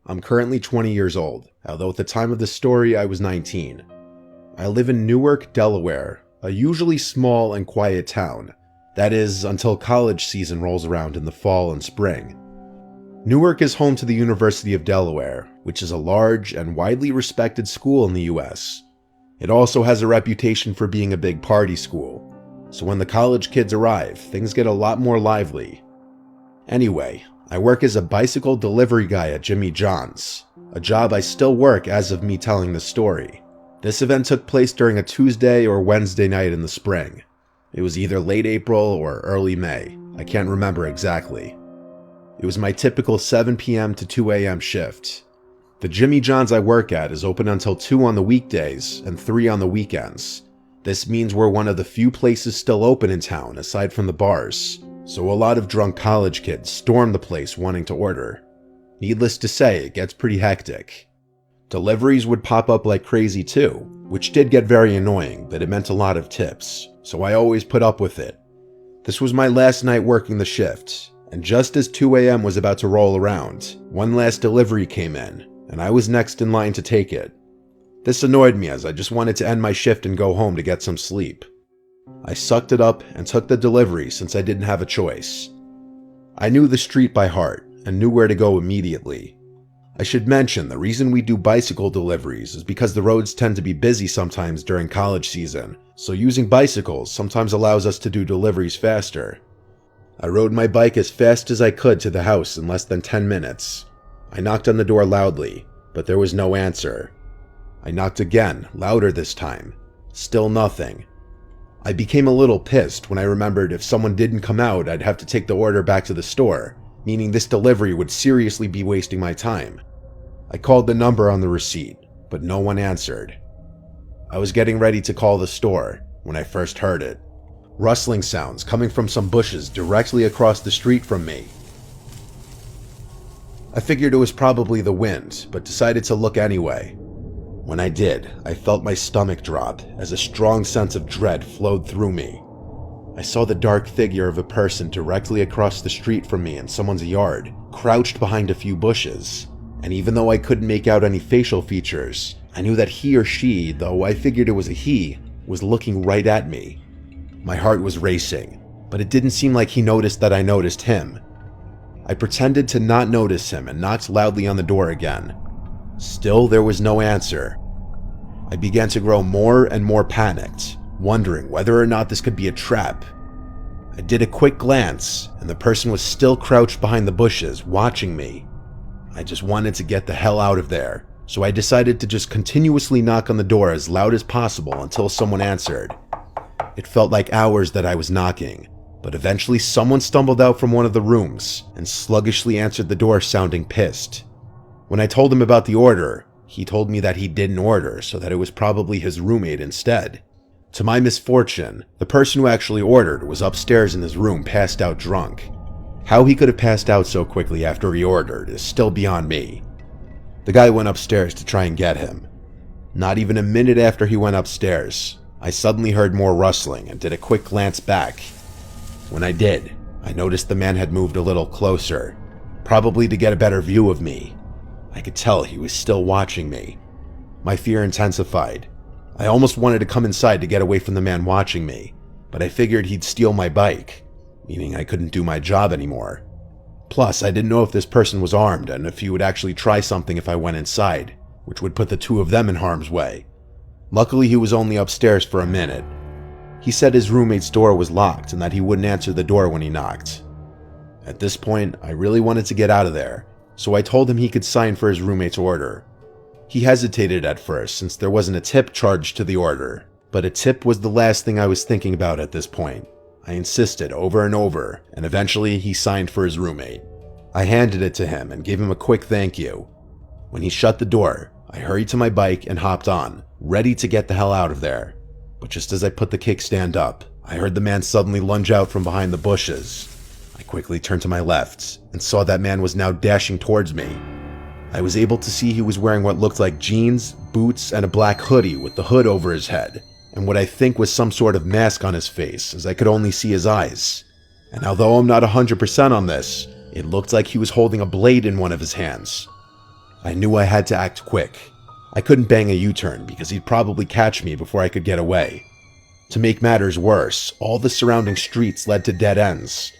I'm currently 20 years old, although at the time of the story I was 19. I live in Newark, Delaware, a usually small and quiet town. That is, until college season rolls around in the fall and spring. Newark is home to the University of Delaware, which is a large and widely respected school in the US. It also has a reputation for being a big party school, so when the college kids arrive, things get a lot more lively. Anyway, I work as a bicycle delivery guy at Jimmy John's, a job I still work as of me telling this story. This event took place during a Tuesday or Wednesday night in the spring. It was either late April or early May, I can't remember exactly. It was my typical 7 p.m. to 2 a.m. shift. The Jimmy John's I work at is open until 2 on the weekdays and 3 on the weekends. This means we're one of the few places still open in town aside from the bars, so a lot of drunk college kids storm the place wanting to order. Needless to say, it gets pretty hectic. Deliveries would pop up like crazy too, which did get very annoying, but it meant a lot of tips, so I always put up with it. This was my last night working the shift, and just as 2 a.m. was about to roll around, one last delivery came in, and I was next in line to take it. This annoyed me as I just wanted to end my shift and go home to get some sleep. I sucked it up and took the delivery since I didn't have a choice. I knew the street by heart and knew where to go immediately. I should mention the reason we do bicycle deliveries is because the roads tend to be busy sometimes during college season, so using bicycles sometimes allows us to do deliveries faster. I rode my bike as fast as I could to the house in less than 10 minutes. I knocked on the door loudly, but there was no answer. I knocked again, louder this time. Still nothing. I became a little pissed when I remembered if someone didn't come out, I'd have to take the order back to the store, meaning this delivery would seriously be wasting my time. I called the number on the receipt, but no one answered. I was getting ready to call the store when I first heard it. Rustling sounds coming from some bushes directly across the street from me. I figured it was probably the wind, but decided to look anyway. When I did, I felt my stomach drop as a strong sense of dread flowed through me. I saw the dark figure of a person directly across the street from me in someone's yard, crouched behind a few bushes. And even though I couldn't make out any facial features, I knew that he or she, though I figured it was a he, was looking right at me. My heart was racing, but it didn't seem like he noticed that I noticed him. I pretended to not notice him and knocked loudly on the door again. Still, there was no answer. I began to grow more and more panicked, wondering whether or not this could be a trap. I did a quick glance, and the person was still crouched behind the bushes, watching me. I just wanted to get the hell out of there, so I decided to just continuously knock on the door as loud as possible until someone answered. It felt like hours that I was knocking, but eventually someone stumbled out from one of the rooms and sluggishly answered the door, sounding pissed. When I told him about the order, he told me that he didn't order, so that it was probably his roommate instead. To my misfortune, the person who actually ordered was upstairs in his room, passed out drunk. How he could have passed out so quickly after he ordered is still beyond me. The guy went upstairs to try and get him. Not even a minute after he went upstairs, I suddenly heard more rustling and did a quick glance back. When I did, I noticed the man had moved a little closer, probably to get a better view of me. I could tell he was still watching me. My fear intensified. I almost wanted to come inside to get away from the man watching me, but I figured he'd steal my bike, meaning I couldn't do my job anymore. Plus, I didn't know if this person was armed and if he would actually try something if I went inside, which would put the two of them in harm's way. Luckily, he was only upstairs for a minute. He said his roommate's door was locked and that he wouldn't answer the door when he knocked. At this point, I really wanted to get out of there, so I told him he could sign for his roommate's order. He hesitated at first since there wasn't a tip charged to the order, but a tip was the last thing I was thinking about at this point. I insisted over and over, and eventually he signed for his roommate. I handed it to him and gave him a quick thank you. When he shut the door, I hurried to my bike and hopped on, ready to get the hell out of there. But just as I put the kickstand up, I heard the man suddenly lunge out from behind the bushes. I quickly turned to my left and saw that man was now dashing towards me. I was able to see he was wearing what looked like jeans, boots, and a black hoodie with the hood over his head, and what I think was some sort of mask on his face, as I could only see his eyes. And although I'm not 100% on this, it looked like he was holding a blade in one of his hands. I knew I had to act quick. I couldn't bang a U-turn because he'd probably catch me before I could get away. To make matters worse, all the surrounding streets led to dead ends.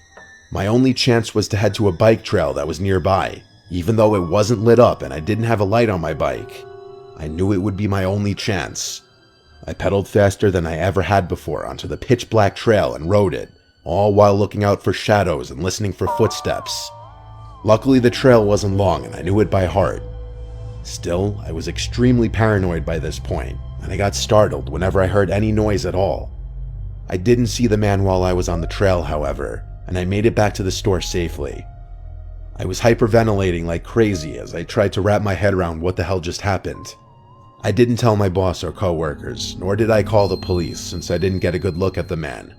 My only chance was to head to a bike trail that was nearby, even though it wasn't lit up and I didn't have a light on my bike. I knew it would be my only chance. I pedaled faster than I ever had before onto the pitch black trail and rode it, all while looking out for shadows and listening for footsteps. Luckily, the trail wasn't long and I knew it by heart. Still, I was extremely paranoid by this point, and I got startled whenever I heard any noise at all. I didn't see the man while I was on the trail, however, and I made it back to the store safely. I was hyperventilating like crazy as I tried to wrap my head around what the hell just happened. I didn't tell my boss or coworkers, nor did I call the police since I didn't get a good look at the man.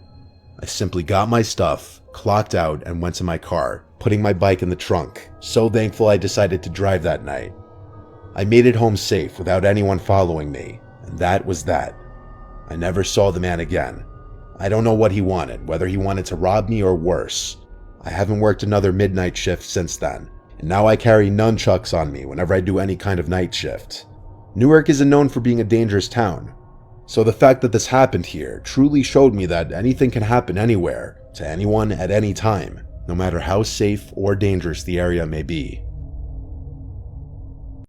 I simply got my stuff, clocked out, and went to my car, putting my bike in the trunk, so thankful I decided to drive that night. I made it home safe without anyone following me, and that was that. I never saw the man again. I don't know what he wanted, whether he wanted to rob me or worse. I haven't worked another midnight shift since then, and now I carry nunchucks on me whenever I do any kind of night shift. Newark isn't known for being a dangerous town, so the fact that this happened here truly showed me that anything can happen anywhere, to anyone at any time, no matter how safe or dangerous the area may be.